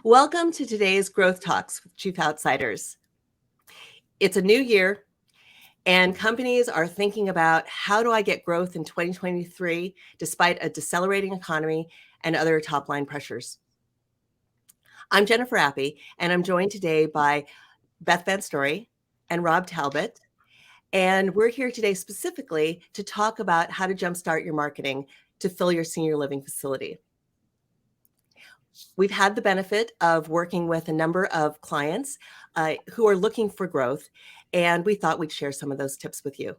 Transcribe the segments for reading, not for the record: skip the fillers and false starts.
Welcome to today's Growth Talks with Chief Outsiders. It's a new year, and companies are thinking about how do I get growth in 2023 despite a decelerating economy and other top-line pressures. I'm Jennifer Apy, and I'm joined today by Beth VanStory and Rob Talbot. And we're here today specifically to talk about how to jumpstart your marketing to fill your senior living facility. We've had the benefit of working with a number of clients who are looking for growth, and we thought we'd share some of those tips with you.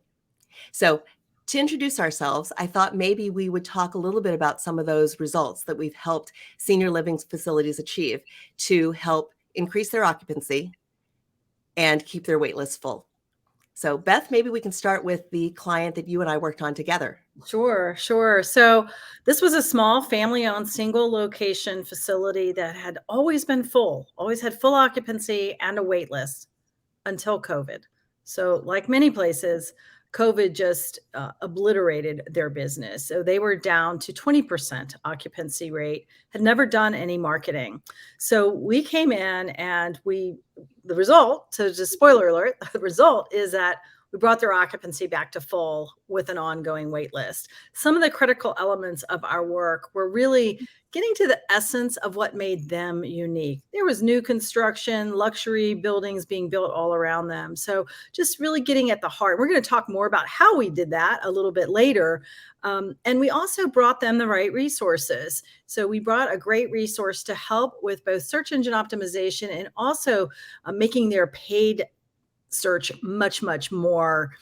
So to introduce ourselves, I thought maybe we would talk a little bit about some of those results that we've helped senior living facilities achieve to help increase their occupancy and keep their wait lists full. So Beth, maybe we can start with the client that you and I worked on together. Sure. So this was a small family-owned single location facility that had always been full, always had full occupancy and a wait list until COVID. So like many places, COVID just obliterated their business. So they were down to 20% occupancy rate, had never done any marketing. So we came in and the result, so just spoiler alert, the result is that we brought their occupancy back to full with an ongoing wait list. Some of the critical elements of our work were really getting to the essence of what made them unique. There was new construction, luxury buildings being built all around them. So just really getting at the heart. We're going to talk more about how we did that a little bit later. And we also brought them the right resources. So we brought a great resource to help with both search engine optimization and also making their paid search much more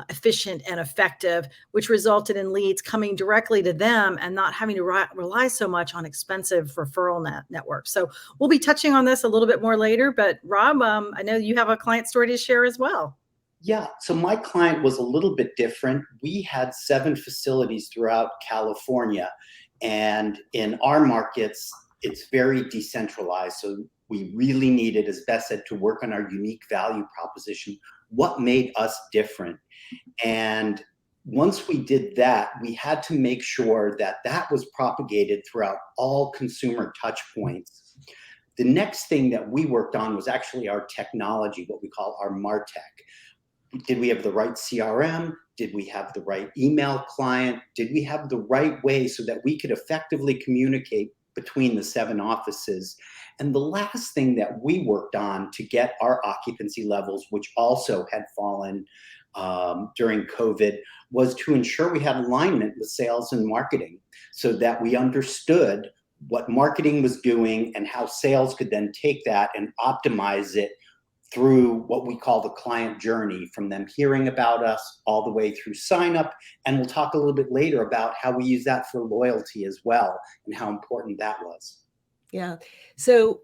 efficient and effective, which resulted in leads coming directly to them and not having to rely so much on expensive referral networks. So we'll be touching on this a little bit more later, but Rob, I know you have a client story to share as well. Yeah, so my client was a little bit different. We had 7 facilities throughout California, and in our markets, it's very decentralized. So we really needed, as Beth said, to work on our unique value proposition. What made us different? And once we did that, we had to make sure that that was propagated throughout all consumer touch points. The next thing that we worked on was actually our technology, what we call our MarTech. Did we have the right CRM? Did we have the right email client? Did we have the right way so that we could effectively communicate between the 7 offices? And the last thing that we worked on to get our occupancy levels, which also had fallen during COVID, was to ensure we had alignment with sales and marketing so that we understood what marketing was doing and how sales could then take that and optimize it through what we call the client journey, from them hearing about us all the way through sign up. And we'll talk a little bit later about how we use that for loyalty as well and how important that was. Yeah. So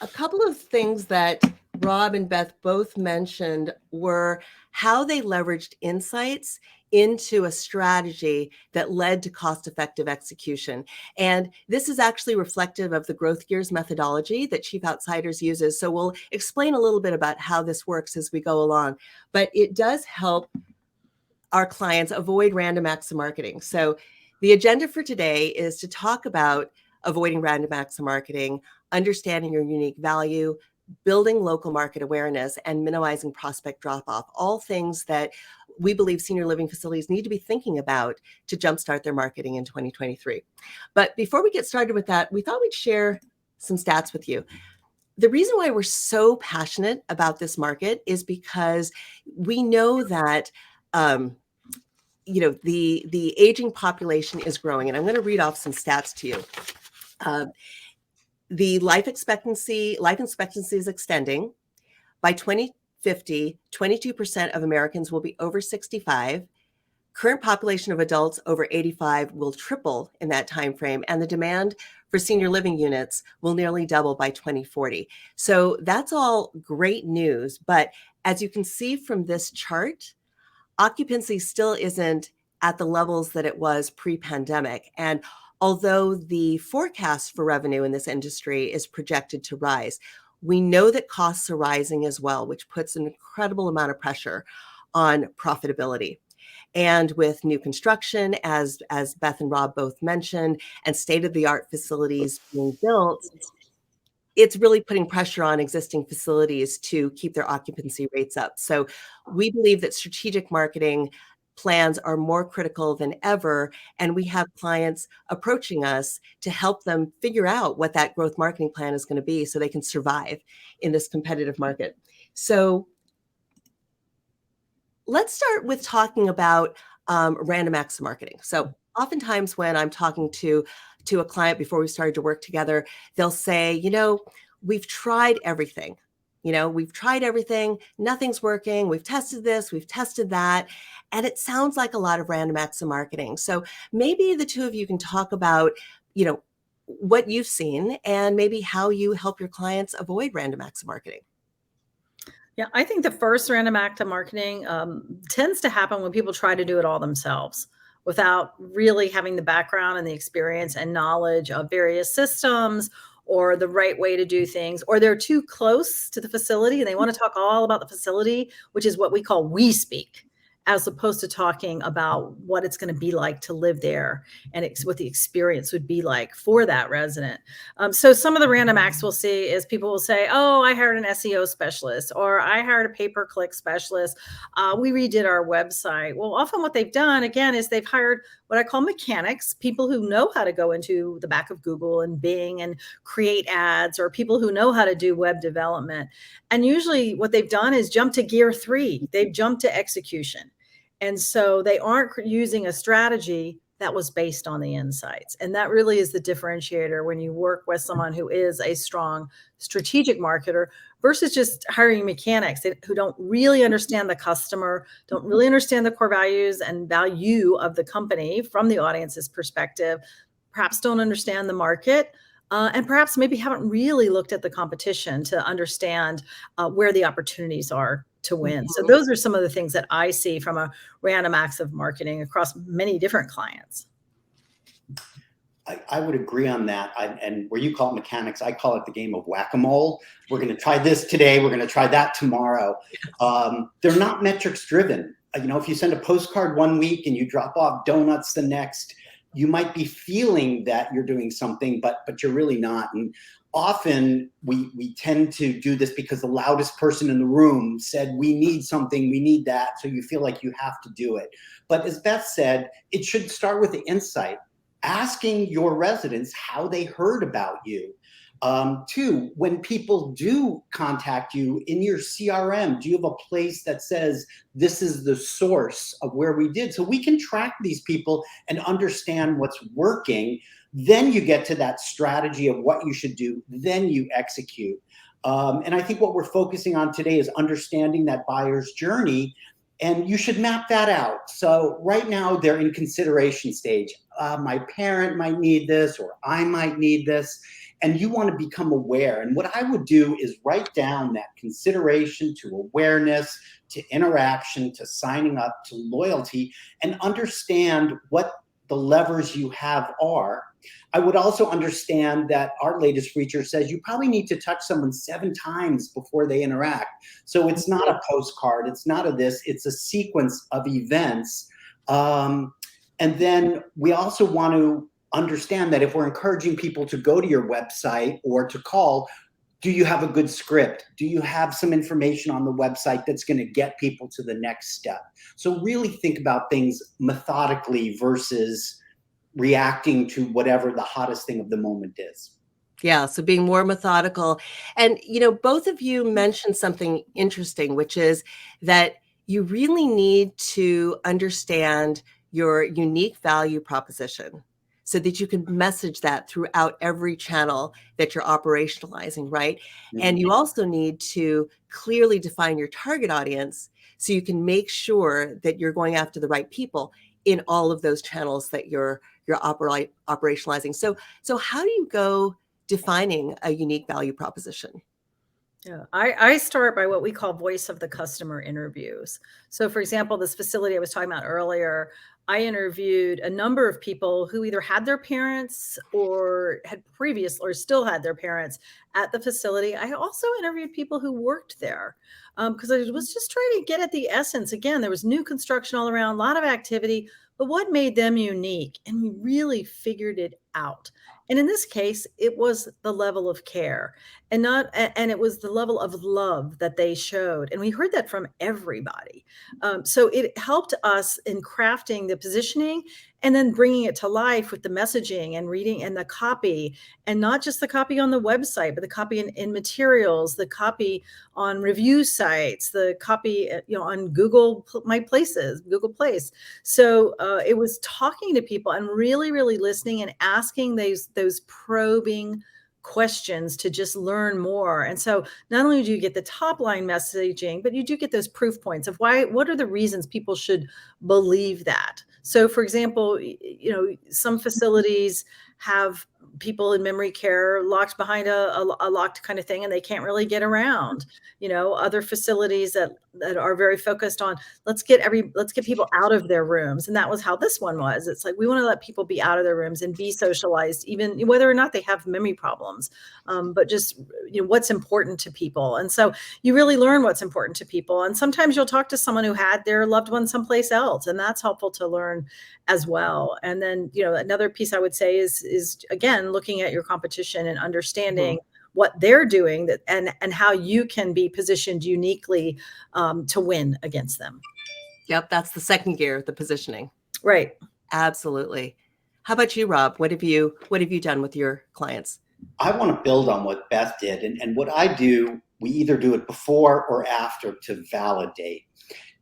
a couple of things that Rob and Beth both mentioned were how they leveraged insights into a strategy that led to cost-effective execution. And this is actually reflective of the growth gears methodology that Chief Outsiders uses. So we'll explain a little bit about how this works as we go along, but it does help our clients avoid random acts of marketing. So the agenda for today is to talk about avoiding random acts of marketing, understanding your unique value, building local market awareness, and minimizing prospect drop-off, all things that we believe senior living facilities need to be thinking about to jumpstart their marketing in 2023. But before we get started with that, we thought we'd share some stats with you. The reason why we're so passionate about this market is because we know that the aging population is growing. And I'm going to read off some stats to you. The life expectancy is extending. By 2050, 22% of Americans will be over 65. Current population of adults over 85 will triple in that time frame, and the demand for senior living units will nearly double by 2040. So that's all great news. But as you can see from this chart, occupancy still isn't at the levels that it was pre-pandemic. And although the forecast for revenue in this industry is projected to rise, we know that costs are rising as well, which puts an incredible amount of pressure on profitability. And with new construction, as Beth and Rob both mentioned, and state-of-the-art facilities being built, it's really putting pressure on existing facilities to keep their occupancy rates up. So we believe that strategic marketing plans are more critical than ever. And we have clients approaching us to help them figure out what that growth marketing plan is going to be so they can survive in this competitive market. So let's start with talking about random acts of marketing. So oftentimes when I'm talking to a client before we started to work together, they'll say, we've tried everything. We've tried everything. Nothing's working. We've tested this. We've tested that. And it sounds like a lot of random acts of marketing. So maybe the two of you can talk about, what you've seen and maybe how you help your clients avoid random acts of marketing. Yeah, I think the first random act of marketing tends to happen when people try to do it all themselves without really having the background and the experience and knowledge of various systems or the right way to do things, or they're too close to the facility and they want to talk all about the facility, which is what we call we speak, as opposed to talking about what it's going to be like to live there and what the experience would be like for that resident. So some of the random acts we'll see is people will say, oh, I hired an SEO specialist, or I hired a pay-per-click specialist. We redid our website. Well, often what they've done, again, is they've hired what I call mechanics, people who know how to go into the back of Google and Bing and create ads, or people who know how to do web development. And usually what they've done is jump to gear 3. They've jumped to execution. And so they aren't using a strategy that was based on the insights. And that really is the differentiator when you work with someone who is a strong strategic marketer versus just hiring mechanics who don't really understand the customer, don't really understand the core values and value of the company from the audience's perspective, perhaps don't understand the market, and perhaps maybe haven't really looked at the competition to understand where the opportunities are to win. So those are some of the things that I see from a random acts of marketing across many different clients. I would agree on that. And where you call it mechanics, I call it the game of whack-a-mole. We're going to try this today. We're going to try that tomorrow. They're not metrics driven. If you send a postcard one week and you drop off donuts the next, you might be feeling that you're doing something, but you're really not. And often we tend to do this because the loudest person in the room said, we need something, we need that. So you feel like you have to do it. But as Beth said, it should start with the insight, asking your residents how they heard about you. Two, when people do contact you in your CRM, do you have a place that says this is the source of where we did? So we can track these people and understand what's working. Then you get to that strategy of what you should do. Then you execute. And I think what we're focusing on today is understanding that buyer's journey. And you should map that out. So right now they're in consideration stage. My parent might need this, or I might need this. And you want to become aware. And what I would do is write down that consideration to awareness, to interaction, to signing up, to loyalty, and understand what the levers you have are. I would also understand that our latest feature says you probably need to touch someone 7 times before they interact. So it's not a postcard, it's not a this, it's a sequence of events. And then we also want to understand that if we're encouraging people to go to your website or to call, do you have a good script? Do you have some information on the website that's going to get people to the next step? So really think about things methodically versus reacting to whatever the hottest thing of the moment is. Yeah, so being more methodical. And, both of you mentioned something interesting, which is that you really need to understand your unique value proposition so that you can message that throughout every channel that you're operationalizing, right? Mm-hmm. And you also need to clearly define your target audience so you can make sure that you're going after the right people in all of those channels that you're operationalizing. So how do you go defining a unique value proposition? Yeah, I start by what we call voice of the customer interviews. So for example, this facility I was talking about earlier, I interviewed a number of people who either had their parents or had previous or still had their parents at the facility. I also interviewed people who worked there. because I was just trying to get at the essence. Again, there was new construction all around, a lot of activity, but what made them unique? And we really figured it out. And in this case, it was the level of care and it was the level of love that they showed. And we heard that from everybody. So it helped us in crafting the positioning and then bringing it to life with the messaging and reading and the copy, and not just the copy on the website, but the copy in materials, the copy on review sites, the copy, on Google My Places, Google Place. So it was talking to people and really, really listening and asking those probing questions to just learn more. And so not only do you get the top line messaging, but you do get those proof points of what are the reasons people should believe that. So for example, some facilities have people in memory care locked behind a locked kind of thing, and they can't really get around. Other facilities that are very focused on let's get people out of their rooms, and that was how this one was. It's like we want to let people be out of their rooms and be socialized, even whether or not they have memory problems, but just what's important to people. And so you really learn what's important to people. And sometimes you'll talk to someone who had their loved one someplace else, and that's helpful to learn as well. And then another piece I would say is again looking at your competition and understanding what they're doing and how you can be positioned uniquely to win against them. Yep, that's the second gear, the positioning. Right. Absolutely. How about you, Rob? What have you done with your clients? I want to build on what Beth did, and what I do, we either do it before or after to validate.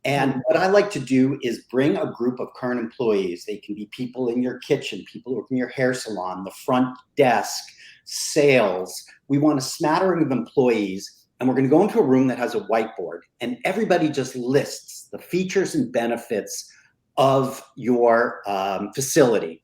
And what I like to do is bring a group of current employees. They can be people in your kitchen, people who work in your hair salon, the front desk, sales. We want a smattering of employees, and we're going to go into a room that has a whiteboard, and everybody just lists the features and benefits of your facility.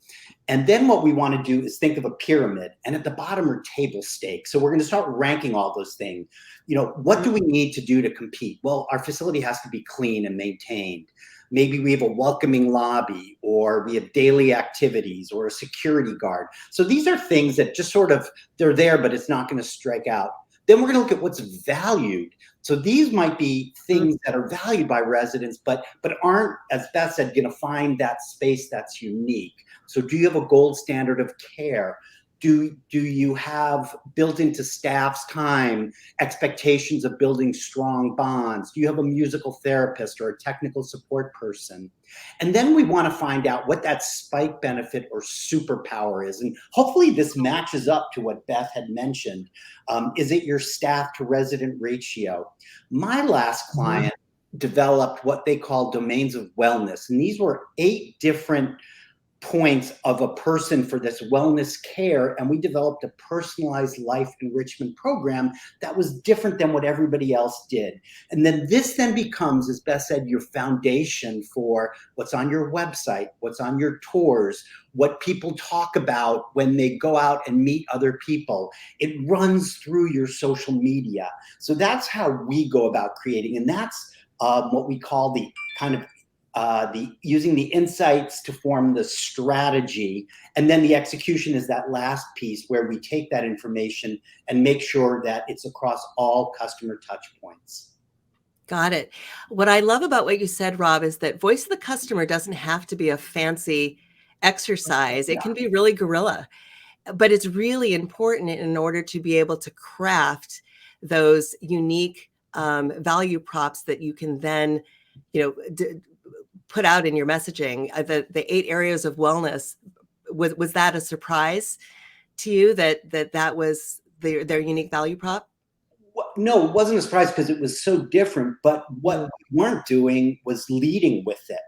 And then what we want to do is think of a pyramid, and at the bottom are table stakes. So we're going to start ranking all those things. What do we need to do to compete? Well, our facility has to be clean and maintained. Maybe we have a welcoming lobby, or we have daily activities, or a security guard. So these are things that just they're there, but it's not going to strike out. Then we're going to look at what's valued. So these might be things that are valued by residents, but aren't, as Beth said, going to find that space that's unique. So do you have a gold standard of care? Do you have built into staff's time expectations of building strong bonds? Do you have a musical therapist or a technical support person? And then we want to find out what that spike benefit or superpower is. And hopefully this matches up to what Beth had mentioned. Is it your staff to resident ratio? My last client developed what they call domains of wellness. And these were 8 different points of a person for this wellness care, and we developed a personalized life enrichment program that was different than what everybody else did. And then this becomes, as Beth said, your foundation for what's on your website, what's on your tours, what people talk about when they go out and meet other people. It runs through your social media. So that's how we go about creating, and that's what we call the kind of using the insights to form the strategy. And then the execution is that last piece where we take that information and make sure that it's across all customer touch points. Got it. What I love about what you said, Rob, is that voice of the customer doesn't have to be a fancy exercise. It can be really guerrilla, but it's really important in order to be able to craft those unique value props that you can then, put out in your messaging. The 8 areas of wellness, was that a surprise to you that was their unique value prop? No, it wasn't a surprise because it was so different, but what we weren't doing was leading with it.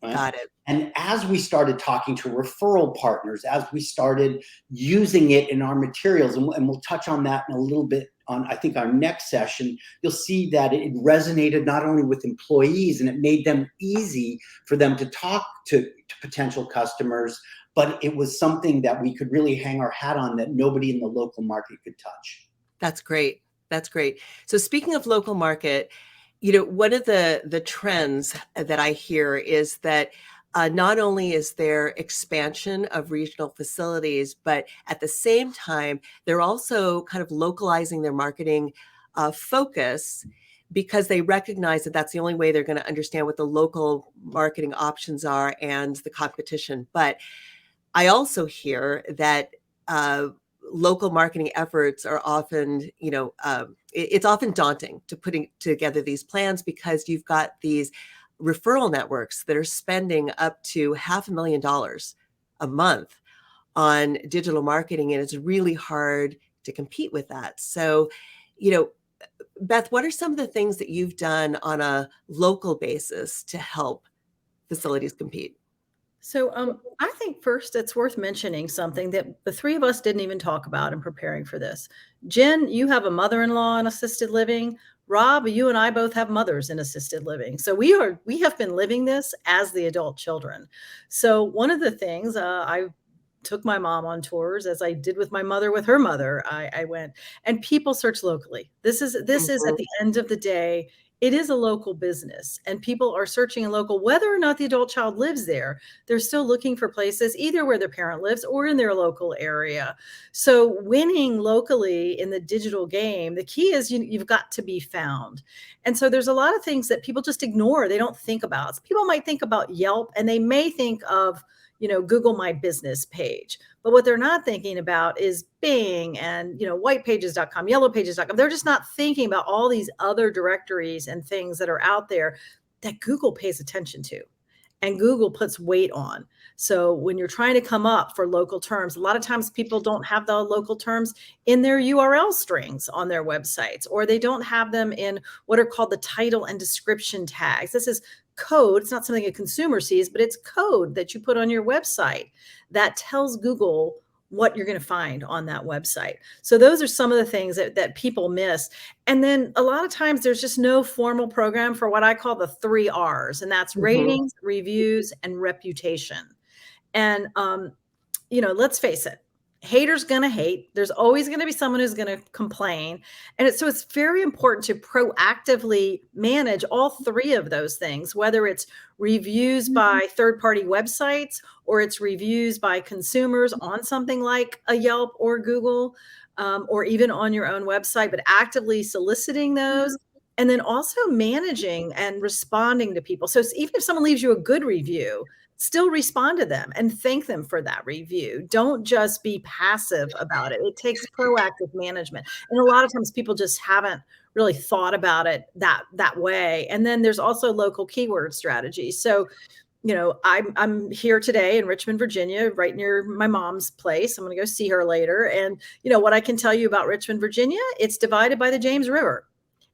Right? Got it. And as we started talking to referral partners, as we started using it in our materials, and we'll touch on that in a little bit on, I think, our next session, you'll see that it resonated not only with employees, and it made them easy for them to talk to potential customers, but it was something that we could really hang our hat on that nobody in the local market could touch. That's great. That's great. So speaking of local market, one of the trends that I hear is that not only is there expansion of regional facilities, but at the same time, they're also kind of localizing their marketing focus because they recognize that that's the only way they're going to understand what the local marketing options are and the competition. But I also hear that local marketing efforts are often, it's often daunting to putting together these plans, because you've got these referral networks that are spending up to $500,000 a month on digital marketing, and it's really hard to compete with that. So, Beth, what are some of the things that you've done on a local basis to help facilities compete? So I think first it's worth mentioning something that the three of us didn't even talk about in preparing for this. Jen, you have a mother-in-law in assisted living. Rob, you and I both have mothers in assisted living. So we have been living this as the adult children. So one of the things I took my mom on tours, as I did with my mother with her mother. I went, and people search locally. This is at the end of the day, it is a local business, and people are searching in local, whether or not the adult child lives there. They're still looking for places either where their parent lives or in their local area. So winning locally in the digital game, the key is you've got to be found. And so there's a lot of things that people just ignore. They don't think about. So people might think about Yelp, and they may think of Google My Business page. But what they're not thinking about is Bing and, whitepages.com, yellowpages.com. They're just not thinking about all these other directories and things that are out there that Google pays attention to and Google puts weight on. So when you're trying to come up for local terms, a lot of times people don't have the local terms in their URL strings on their websites, or they don't have them in what are called the title and description tags. This is code. It's not something a consumer sees, but it's code that you put on your website that tells Google what you're going to find on that website. So those are some of the things that people miss. And then a lot of times there's just no formal program for what I call the 3 R's, and that's ratings, reviews, and reputation. And, let's face it, haters gonna hate. There's always going to be someone who's going to complain. And so it's very important to proactively manage all 3 of those things, whether it's reviews by third-party websites or it's reviews by consumers on something like a Yelp or Google, or even on your own website, but actively soliciting those. And then also managing and responding to people. So even if someone leaves you a good review, still respond to them and thank them for that review. Don't just be passive about it. It takes proactive management. And a lot of times people just haven't really thought about it that way. And then there's also local keyword strategy. So, I'm here today in Richmond, Virginia, right near my mom's place. I'm going to go see her later. And, what I can tell you about Richmond, Virginia, it's divided by the James River.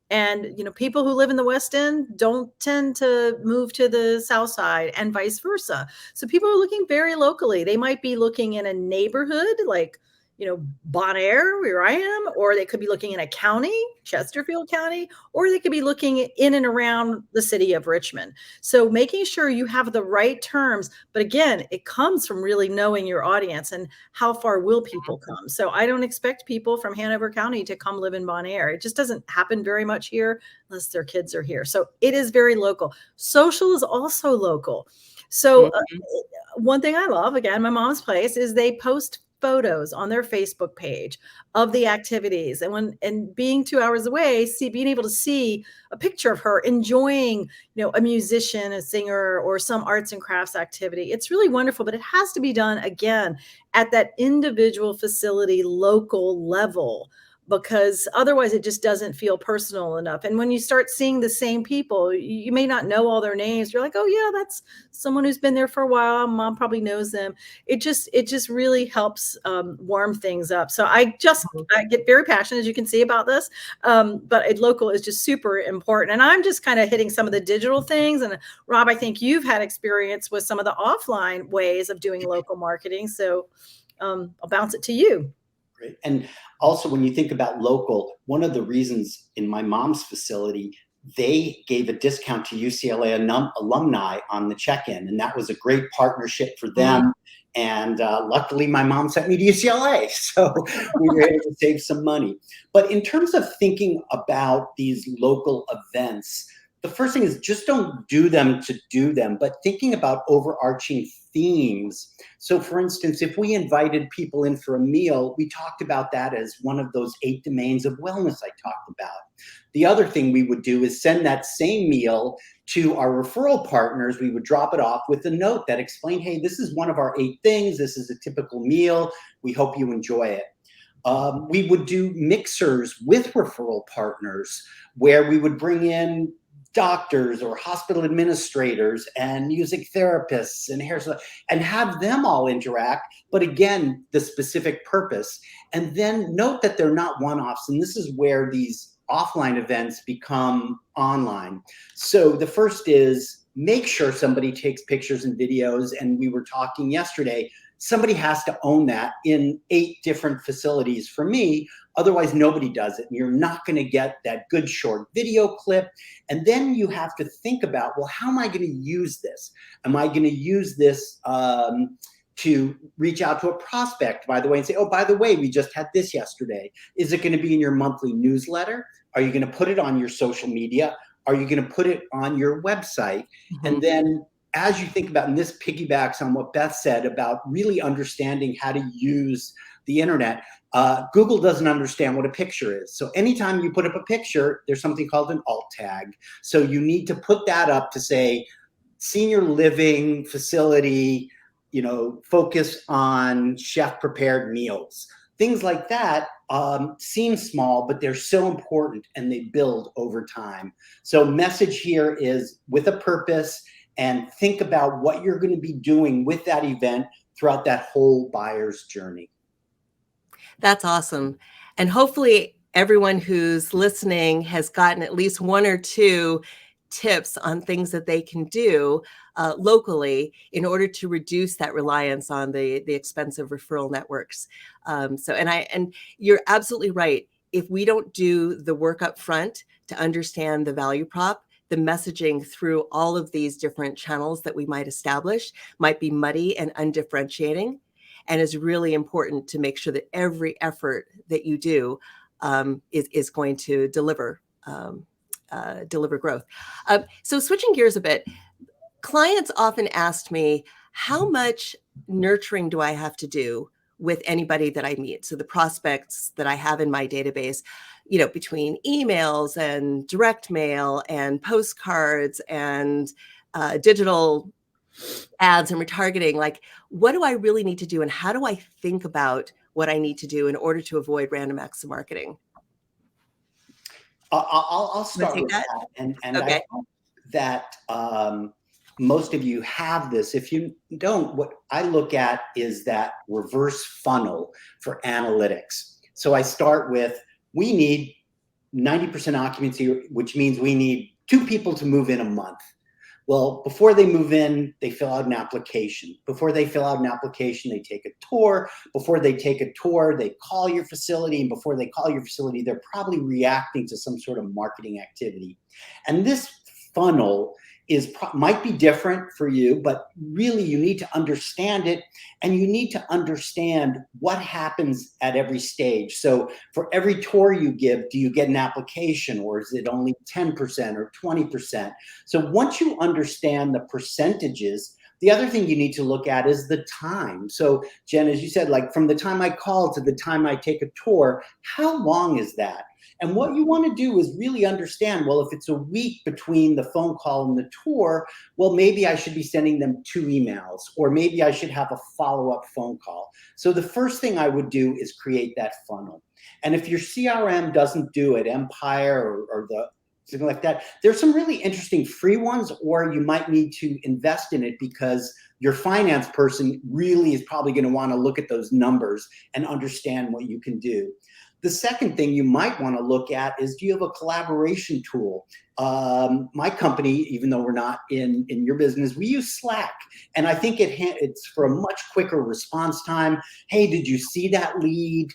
And, people who live in the West End don't tend to move to the South Side and vice versa. So people are looking very locally. They might be looking in a neighborhood like, Bon Air, where I am, or they could be looking in a county, Chesterfield County, or they could be looking in and around the city of Richmond. So making sure you have the right terms. But again, it comes from really knowing your audience and how far will people come. So I don't expect people from Hanover County to come live in Bon Air. It just doesn't happen very much here unless their kids are here. So it is very local. Social is also local. So one thing I love, again, my mom's place, is they post photos on their Facebook page of the activities, and being 2 hours away, being able to see a picture of her enjoying, a musician, a singer, or some arts and crafts activity. It's really wonderful, but it has to be done again at that individual facility, local level, because otherwise it just doesn't feel personal enough. And when you start seeing the same people, you may not know all their names. You're like, oh yeah, that's someone who's been there for a while. Mom probably knows them. It just really helps warm things up. So I get very passionate, as you can see, about this. But local is just super important. And I'm just kind of hitting some of the digital things. And Rob, I think you've had experience with some of the offline ways of doing local marketing. So I'll bounce it to you. Great. And also, when you think about local, one of the reasons in my mom's facility, they gave a discount to UCLA alumni on the check-in, and that was a great partnership for them. And luckily, my mom sent me to UCLA, so we were able to save some money. But in terms of thinking about these local events, the first thing is just don't do them to do them, but thinking about overarching themes. So for instance, if we invited people in for a meal, we talked about that as one of those 8 domains of wellness I talked about. The other thing we would do is send that same meal to our referral partners. We would drop it off with a note that explained, hey, this is one of our 8 things. This is a typical meal. We hope you enjoy it. We would do mixers with referral partners where we would bring in doctors or hospital administrators and music therapists and hairstylists and have them all interact, but again, the specific purpose. And then note that they're not one-offs. And this is where these offline events become online. So the first is make sure somebody takes pictures and videos. And we were talking yesterday, somebody has to own that in 8 different facilities for me. Otherwise, nobody does it. And you're not going to get that good short video clip. And then you have to think about, well, how am I going to use this? Am I going to use this to reach out to a prospect, by the way, and say, oh, by the way, we just had this yesterday. Is it going to be in your monthly newsletter? Are you going to put it on your social media? Are you going to put it on your website? Mm-hmm. And then as you think about, and this piggybacks on what Beth said about really understanding how to use the internet, Google doesn't understand what a picture is. So anytime you put up a picture, there's something called an alt tag. So you need to put that up to say, senior living facility, focus on chef prepared meals. Things like that seem small, but they're so important and they build over time. So message here is with a purpose, and think about what you're going to be doing with that event throughout that whole buyer's journey. That's awesome. And hopefully everyone who's listening has gotten at least 1 or 2 tips on things that they can do locally in order to reduce that reliance on the expensive referral networks. And you're absolutely right. If we don't do the work up front to understand the value prop, the messaging through all of these different channels that we might establish might be muddy and undifferentiating. And it's really important to make sure that every effort that you do is going to deliver growth. So switching gears a bit, clients often ask me, how much nurturing do I have to do with anybody that I meet? So the prospects that I have in my database, between emails and direct mail and postcards and digital ads and retargeting, like, what do I really need to do? And how do I think about what I need to do in order to avoid random acts of marketing? I'll start with that. And okay. I hope that most of you have this. If you don't, what I look at is that reverse funnel for analytics. So I start with, we need 90% occupancy, which means we need 2 people to move in a month. Well, before they move in, they fill out an application. Before they fill out an application, they take a tour. Before they take a tour, they call your facility. And before they call your facility, they're probably reacting to some sort of marketing activity. And this funnel might be different for you, but really you need to understand it, and you need to understand what happens at every stage. So for every tour you give, do you get an application, or is it only 10% or 20%? So once you understand the percentages, the other thing you need to look at is the time. So Jen, as you said, like from the time I call to the time I take a tour, how long is that? And what you want to do is really understand, well, if it's a week between the phone call and the tour, well, maybe I should be sending them 2 emails, or maybe I should have a follow-up phone call. So the first thing I would do is create that funnel. And if your CRM doesn't do it, Empire or something like that, there's some really interesting free ones, or you might need to invest in it because your finance person really is probably going to want to look at those numbers and understand what you can do. The second thing you might want to look at is, do you have a collaboration tool? My company, even though we're not in your business, we use Slack. And I think it's for a much quicker response time. Hey, did you see that lead?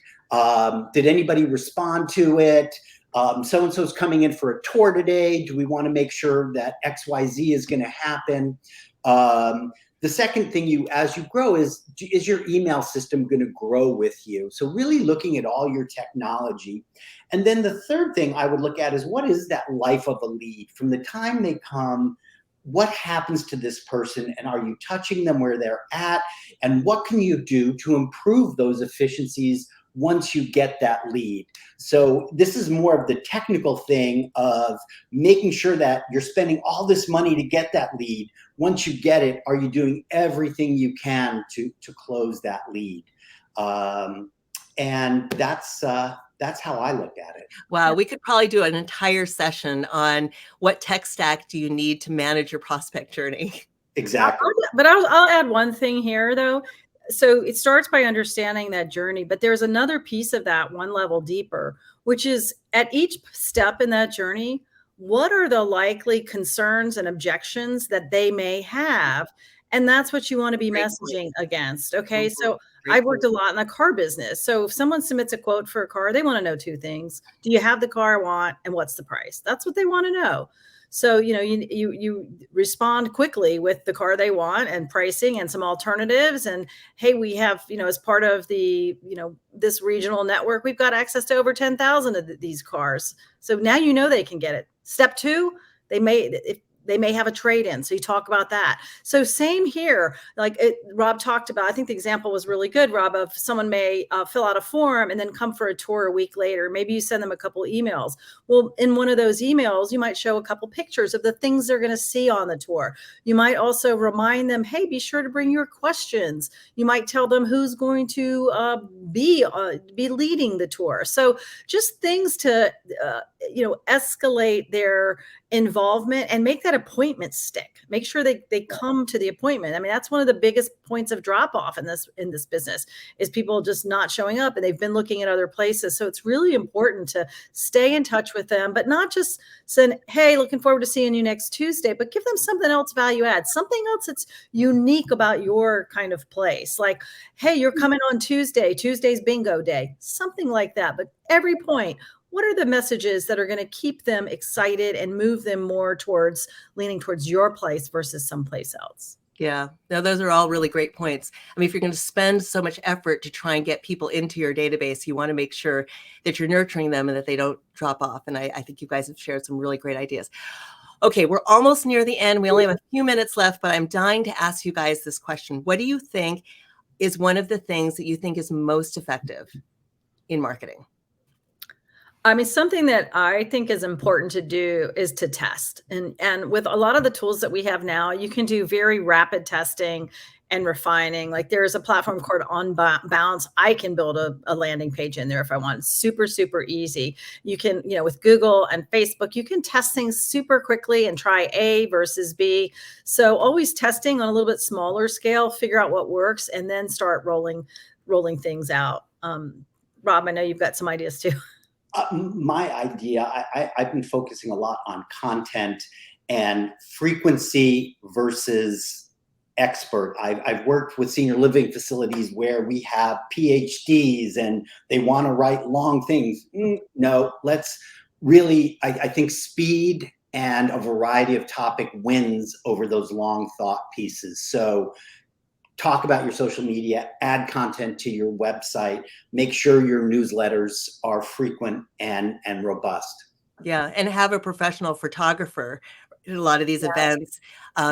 Did anybody respond to it? So-and-so's coming in for a tour today. Do we want to make sure that XYZ is going to happen? The second thing as you grow is your email system going to grow with you? So really looking at all your technology. And then the third thing I would look at is, what is that life of a lead? From the time they come, what happens to this person, and are you touching them where they're at? And what can you do to improve those efficiencies once you get that lead. So this is more of the technical thing of making sure that you're spending all this money to get that lead. Once you get it, are you doing everything you can to close that lead? And that's how I look at it. Wow, we could probably do an entire session on what tech stack do you need to manage your prospect journey. Exactly. But I'll add one thing here, though. So it starts by understanding that journey, but there's another piece of that one level deeper, which is at each step in that journey, what are the likely concerns and objections that they may have? And that's what you want to be messaging against. Okay. So I've worked a lot in the car business. So if someone submits a quote for a car, they want to know two things. Do you have the car I want? And what's the price? That's what they want to know. So, you respond quickly with the car they want and pricing and some alternatives. And hey, we have, as part of the, this regional network, we've got access to over 10,000 of these cars. So now they can get it. Step two, they may have a trade-in. So you talk about that. So same here, Rob talked about, I think the example was really good, Rob, of someone may fill out a form and then come for a tour a week later. Maybe you send them a couple emails. Well, in one of those emails, you might show a couple pictures of the things they're going to see on the tour. You might also remind them, hey, be sure to bring your questions. You might tell them who's going to be leading the tour. So just things to, escalate their involvement and make that appointment stick. Make sure they come to the appointment. I mean, that's one of the biggest points of drop off in this business is people just not showing up and they've been looking at other places. So it's really important to stay in touch with them, but not just send, hey, looking forward to seeing you next Tuesday, but give them something else value add, something else that's unique about your kind of place. Like, hey, you're coming on Tuesday, Tuesday's bingo day, something like that. But every point, what are the messages that are going to keep them excited and move them more towards leaning towards your place versus someplace else? Yeah, no, those are all really great points. I mean, if you're going to spend so much effort to try and get people into your database, you want to make sure that you're nurturing them and that they don't drop off. And I think you guys have shared some really great ideas. Okay, we're almost near the end. We only have a few minutes left, but I'm dying to ask you guys this question. What do you think is one of the things that you think is most effective in marketing? I mean, something that I think is important to do is to test. And with a lot of the tools that we have now, you can do very rapid testing and refining. Like there's a platform called On Bounce. I can build a landing page in there if I want. Super, super easy. You can, with Google and Facebook, you can test things super quickly and try A versus B. So always testing on a little bit smaller scale, figure out what works, and then start rolling things out. Rob, I know you've got some ideas too. My idea, I've been focusing a lot on content and frequency versus expert. I've worked with senior living facilities where we have PhDs and they want to write long things. No, let's really, I think speed and a variety of topic wins over those long thought pieces. So talk about your social media, add content to your website, make sure your newsletters are frequent and robust. Yeah, and have a professional photographer at a lot of these events,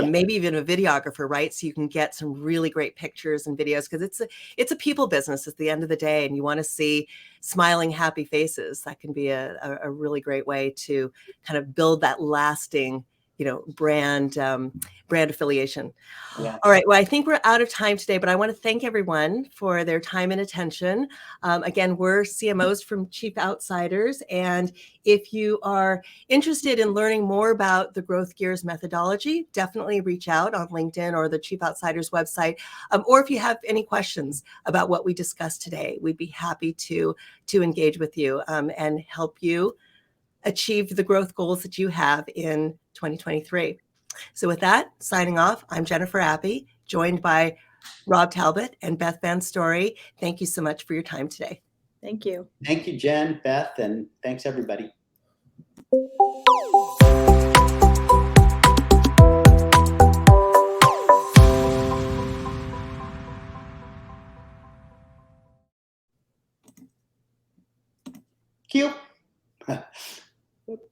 maybe even a videographer, right? So you can get some really great pictures and videos because it's a people business at the end of the day, and you want to see smiling, happy faces. That can be a really great way to kind of build that lasting brand affiliation. Yeah. All right. Well, I think we're out of time today, but I want to thank everyone for their time and attention. Again, we're CMOs from Chief Outsiders. And if you are interested in learning more about the Growth Gears methodology, definitely reach out on LinkedIn or the Chief Outsiders website. Or if you have any questions about what we discussed today, we'd be happy to engage with you and help you achieve the growth goals that you have in 2023. So with that, signing off, I'm Jennifer Apy, joined by Rob Talbot and Beth VanStory. Thank you so much for your time today. Thank you. Thank you, Jen, Beth, and thanks everybody. Cute.